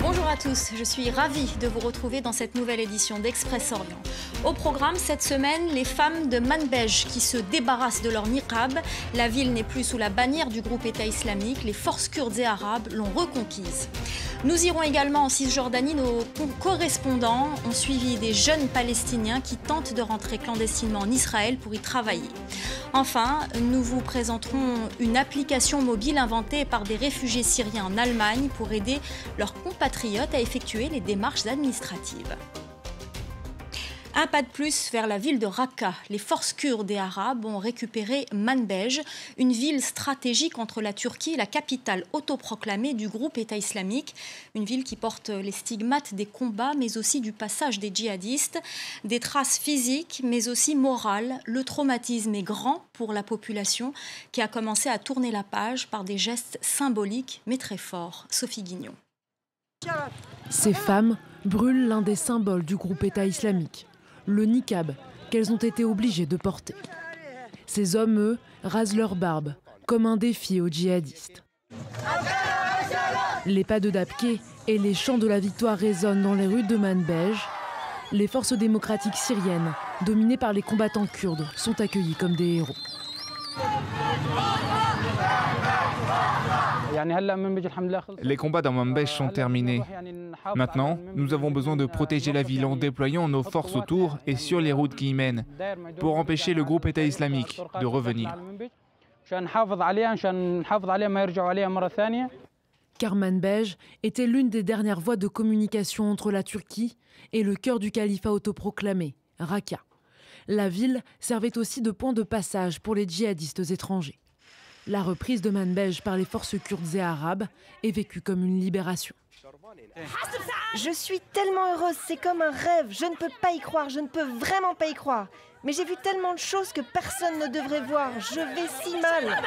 Bonjour à tous, je suis ravie de vous retrouver dans cette nouvelle édition d'Express Orient. Au programme cette semaine, les femmes de Manbej qui se débarrassent de leur niqab. La ville n'est plus sous la bannière du groupe État islamique, les forces kurdes et arabes l'ont reconquise. Nous irons également en Cisjordanie, nos correspondants ont suivi des jeunes Palestiniens qui tentent de rentrer clandestinement en Israël pour y travailler. Enfin, nous vous présenterons une application mobile inventée par des réfugiés syriens en Allemagne pour aider leurs compatriotes à effectuer les démarches administratives. Un pas de plus vers la ville de Raqqa. Les forces kurdes et arabes ont récupéré Manbej, une ville stratégique entre la Turquie et la capitale autoproclamée du groupe État islamique. Une ville qui porte les stigmates des combats, mais aussi du passage des djihadistes. Des traces physiques, mais aussi morales. Le traumatisme est grand pour la population qui a commencé à tourner la page par des gestes symboliques, mais très forts. Sophie Guignon. Ces femmes brûlent l'un des symboles du groupe État islamique, le niqab, qu'elles ont été obligées de porter. Ces hommes, eux, rasent leur barbe, comme un défi aux djihadistes. Les pas de Dabke et les chants de la victoire résonnent dans les rues de Manbej. Les forces démocratiques syriennes, dominées par les combattants kurdes, sont accueillies comme des héros. Les combats dans Manbej sont terminés. Maintenant, nous avons besoin de protéger la ville en déployant nos forces autour et sur les routes qui y mènent, pour empêcher le groupe État islamique de revenir. Car Manbej était l'une des dernières voies de communication entre la Turquie et le cœur du califat autoproclamé, Raqqa. La ville servait aussi de point de passage pour les djihadistes étrangers. La reprise de Manbej par les forces kurdes et arabes est vécue comme une libération. Je suis tellement heureuse, c'est comme un rêve. Je ne peux pas y croire, je ne peux vraiment pas y croire. Mais j'ai vu tellement de choses que personne ne devrait voir. Je vais si mal.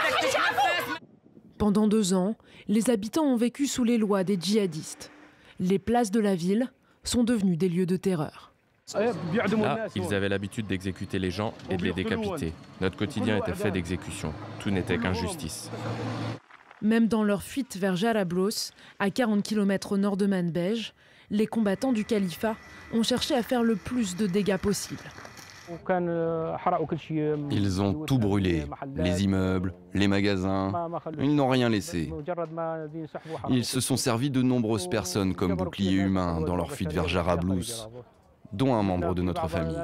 Pendant 2 ans, les habitants ont vécu sous les lois des djihadistes. Les places de la ville sont devenues des lieux de terreur. Là, ils avaient l'habitude d'exécuter les gens et de les décapiter. Notre quotidien était fait d'exécutions. Tout n'était qu'injustice. Même dans leur fuite vers Jarablos, à 40 km au nord de Manbej, les combattants du califat ont cherché à faire le plus de dégâts possible. Ils ont tout brûlé, les immeubles, les magasins, ils n'ont rien laissé. Ils se sont servis de nombreuses personnes comme boucliers humains dans leur fuite vers Jarablous, dont un membre de notre famille.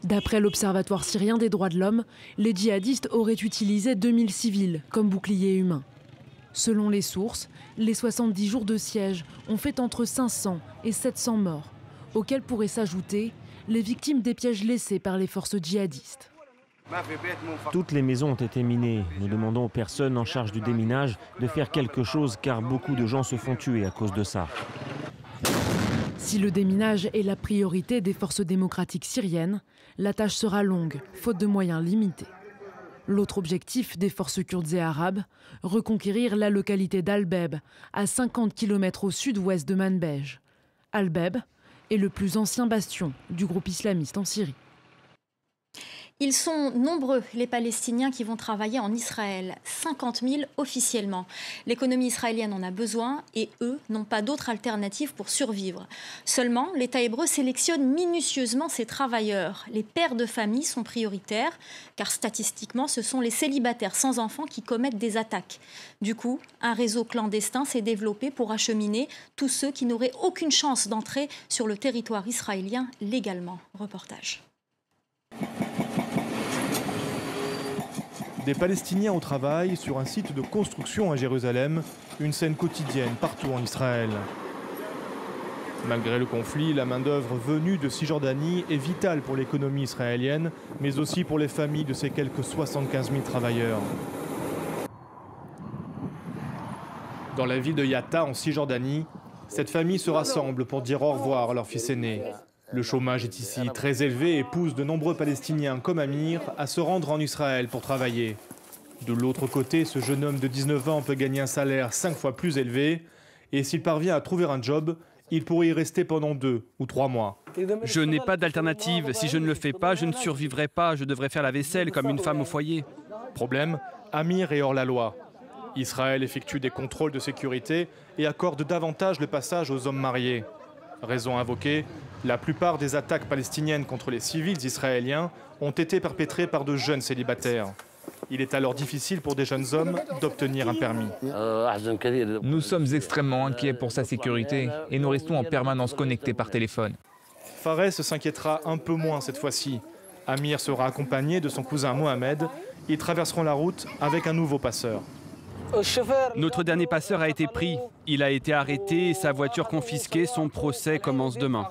D'après l'Observatoire syrien des droits de l'homme, les djihadistes auraient utilisé 2000 civils comme boucliers humains. Selon les sources, les 70 jours de siège ont fait entre 500 et 700 morts, auxquels pourraient s'ajouter les victimes des pièges laissés par les forces djihadistes. Toutes les maisons ont été minées. Nous demandons aux personnes en charge du déminage de faire quelque chose car beaucoup de gens se font tuer à cause de ça. Si le déminage est la priorité des forces démocratiques syriennes, la tâche sera longue, faute de moyens limités. L'autre objectif des forces kurdes et arabes, reconquérir la localité d'Al-Beb, à 50 km au sud-ouest de Manbej. Al-Beb est le plus ancien bastion du groupe islamiste en Syrie. Ils sont nombreux, les Palestiniens qui vont travailler en Israël, 50 000 officiellement. L'économie israélienne en a besoin et eux n'ont pas d'autre alternative pour survivre. Seulement, l'État hébreu sélectionne minutieusement ses travailleurs. Les pères de famille sont prioritaires, car statistiquement, ce sont les célibataires sans enfants qui commettent des attaques. Du coup, un réseau clandestin s'est développé pour acheminer tous ceux qui n'auraient aucune chance d'entrer sur le territoire israélien légalement. Reportage. Des Palestiniens au travail sur un site de construction à Jérusalem, une scène quotidienne partout en Israël. Malgré le conflit, la main-d'œuvre venue de Cisjordanie est vitale pour l'économie israélienne, mais aussi pour les familles de ces quelques 75 000 travailleurs. Dans la ville de Yatta, en Cisjordanie, cette famille se rassemble pour dire au revoir à leur fils aîné. Le chômage est ici très élevé et pousse de nombreux Palestiniens comme Amir à se rendre en Israël pour travailler. De l'autre côté, ce jeune homme de 19 ans peut gagner un salaire 5 fois plus élevé et s'il parvient à trouver un job, il pourrait y rester pendant 2 ou 3 mois. Je n'ai pas d'alternative. Si je ne le fais pas, je ne survivrai pas. Je devrais faire la vaisselle comme une femme au foyer. Problème, Amir est hors la loi. Israël effectue des contrôles de sécurité et accorde davantage le passage aux hommes mariés. Raison invoquée, la plupart des attaques palestiniennes contre les civils israéliens ont été perpétrées par de jeunes célibataires. Il est alors difficile pour des jeunes hommes d'obtenir un permis. Nous sommes extrêmement inquiets pour sa sécurité et nous restons en permanence connectés par téléphone. Fares s'inquiétera un peu moins cette fois-ci. Amir sera accompagné de son cousin Mohamed. Ils traverseront la route avec un nouveau passeur. Notre dernier passeur a été pris. Il a été arrêté et sa voiture confisquée. Son procès commence demain.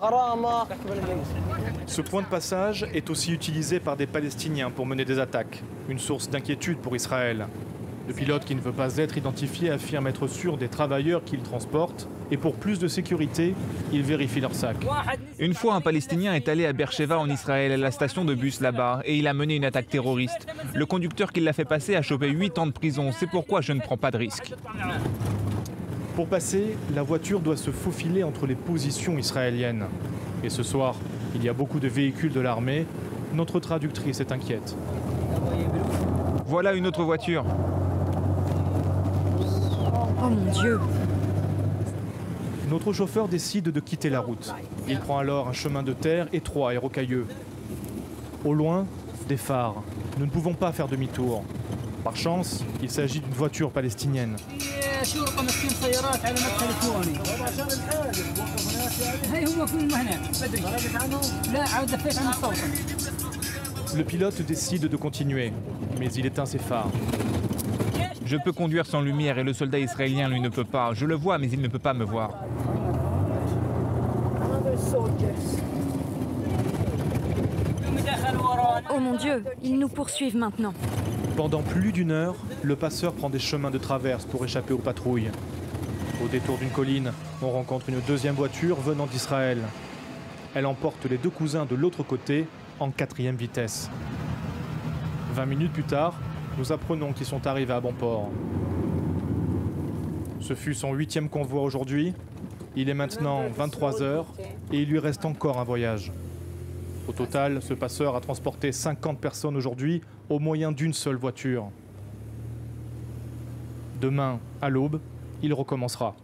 Ce point de passage est aussi utilisé par des Palestiniens pour mener des attaques. Une source d'inquiétude pour Israël. Le pilote qui ne veut pas être identifié affirme être sûr des travailleurs qu'il transporte. Et pour plus de sécurité, il vérifie leur sac. Une fois, un Palestinien est allé à Beersheva en Israël, à la station de bus là-bas, et il a mené une attaque terroriste. Le conducteur qui l'a fait passer a chopé 8 ans de prison. C'est pourquoi je ne prends pas de risque. Pour passer, la voiture doit se faufiler entre les positions israéliennes. Et ce soir, il y a beaucoup de véhicules de l'armée. Notre traductrice est inquiète. Voilà une autre voiture. Oh mon Dieu! Notre chauffeur décide de quitter la route. Il prend alors un chemin de terre étroit et rocailleux. Au loin, des phares. Nous ne pouvons pas faire demi-tour. Par chance, il s'agit d'une voiture palestinienne. Le pilote décide de continuer, mais il éteint ses phares. Je peux conduire sans lumière et le soldat israélien, lui, ne peut pas. Je le vois, mais il ne peut pas me voir. Oh mon Dieu, ils nous poursuivent maintenant. Pendant plus d'une heure, le passeur prend des chemins de traverse pour échapper aux patrouilles. Au détour d'une colline, on rencontre une deuxième voiture venant d'Israël. Elle emporte les deux cousins de l'autre côté en 4e vitesse. 20 minutes plus tard, nous apprenons qu'ils sont arrivés à bon port. Ce fut son 8e convoi aujourd'hui. Il est maintenant 23 heures et il lui reste encore un voyage. Au total, ce passeur a transporté 50 personnes aujourd'hui au moyen d'une seule voiture. Demain, à l'aube, il recommencera.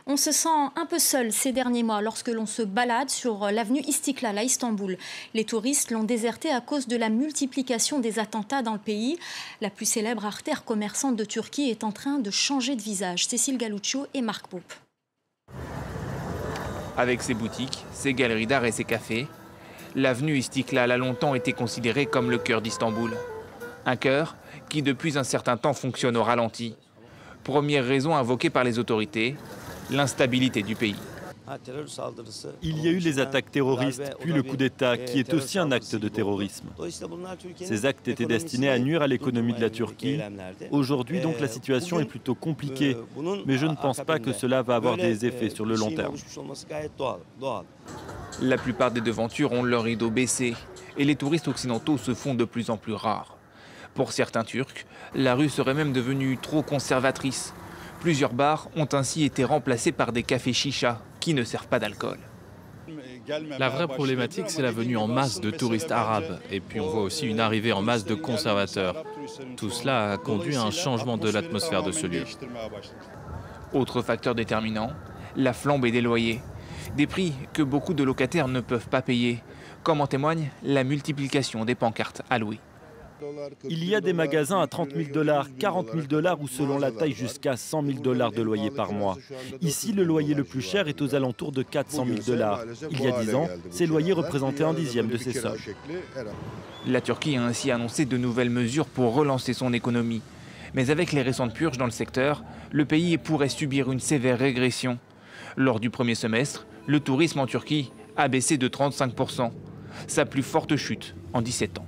On se sent un peu seul ces derniers mois lorsque l'on se balade sur l'avenue Istiklal à Istanbul. Les touristes l'ont déserté à cause de la multiplication des attentats dans le pays. La plus célèbre artère commerçante de Turquie est en train de changer de visage. Cécile Galuccio et Marc Pope. Avec ses boutiques, ses galeries d'art et ses cafés, l'avenue Istiklal a longtemps été considérée comme le cœur d'Istanbul. Un cœur qui depuis un certain temps fonctionne au ralenti. Première raison invoquée par les autorités, l'instabilité du pays. Il y a eu les attaques terroristes, puis le coup d'État, qui est aussi un acte de terrorisme. Ces actes étaient destinés à nuire à l'économie de la Turquie. Aujourd'hui, donc, la situation est plutôt compliquée, mais je ne pense pas que cela va avoir des effets sur le long terme. La plupart des devantures ont leur rideau baissé, et les touristes occidentaux se font de plus en plus rares. Pour certains Turcs, la rue serait même devenue trop conservatrice. Plusieurs bars ont ainsi été remplacés par des cafés chicha qui ne servent pas d'alcool. La vraie problématique, c'est la venue en masse de touristes arabes. Et puis on voit aussi une arrivée en masse de conservateurs. Tout cela a conduit à un changement de l'atmosphère de ce lieu. Autre facteur déterminant, la flambée des loyers. Des prix que beaucoup de locataires ne peuvent pas payer, comme en témoigne la multiplication des pancartes à louer. Il y a des magasins à 30 000 $, 40 000 $ ou selon la taille jusqu'à 100 000 $ de loyer par mois. Ici, le loyer le plus cher est aux alentours de 400 000 $. Il y a 10 ans, ces loyers représentaient un dixième de ces sommes. La Turquie a ainsi annoncé de nouvelles mesures pour relancer son économie. Mais avec les récentes purges dans le secteur, le pays pourrait subir une sévère régression. Lors du premier semestre, le tourisme en Turquie a baissé de 35%, sa plus forte chute en 17 ans.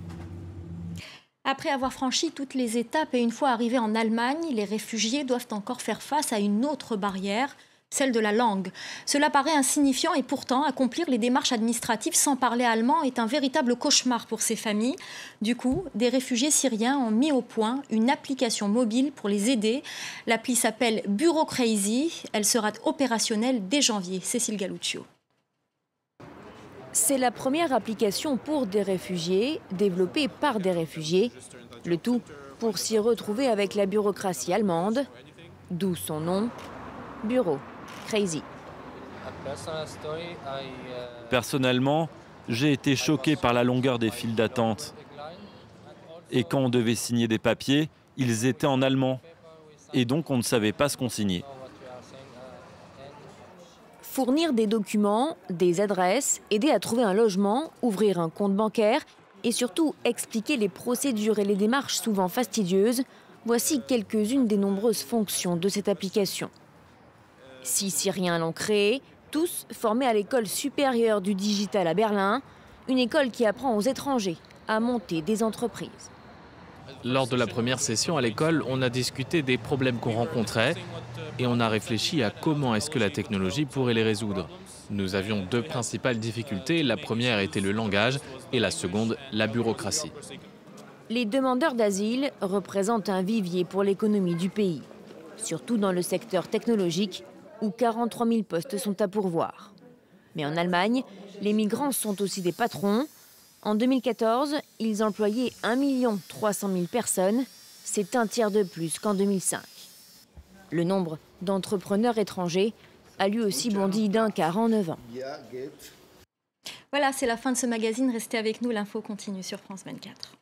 Après avoir franchi toutes les étapes et une fois arrivés en Allemagne, les réfugiés doivent encore faire face à une autre barrière, celle de la langue. Cela paraît insignifiant et pourtant, accomplir les démarches administratives sans parler allemand est un véritable cauchemar pour ces familles. Du coup, des réfugiés syriens ont mis au point une application mobile pour les aider. L'appli s'appelle Bureau Crazy. Elle sera opérationnelle dès janvier. Cécile Galuccio. C'est la première application pour des réfugiés, développée par des réfugiés. Le tout pour s'y retrouver avec la bureaucratie allemande, d'où son nom, Bureau Crazy. Personnellement, j'ai été choqué par la longueur des files d'attente. Et quand on devait signer des papiers, ils étaient en allemand. Et donc on ne savait pas ce qu'on signait. Fournir des documents, des adresses, aider à trouver un logement, ouvrir un compte bancaire et surtout expliquer les procédures et les démarches souvent fastidieuses, voici quelques-unes des nombreuses fonctions de cette application. 6 Syriens l'ont créée, tous formés à l'école supérieure du digital à Berlin, une école qui apprend aux étrangers à monter des entreprises. Lors de la première session à l'école, on a discuté des problèmes qu'on rencontrait et on a réfléchi à comment est-ce que la technologie pourrait les résoudre. Nous avions 2 principales difficultés. La première était le langage et la seconde, la bureaucratie. Les demandeurs d'asile représentent un vivier pour l'économie du pays, surtout dans le secteur technologique où 43 000 postes sont à pourvoir. Mais en Allemagne, les migrants sont aussi des patrons. En 2014, ils employaient 1 300 000 personnes. C'est un tiers de plus qu'en 2005. Le nombre d'entrepreneurs étrangers a lui aussi bondi d'un quart en 9 ans. Voilà, c'est la fin de ce magazine. Restez avec nous, l'info continue sur France 24.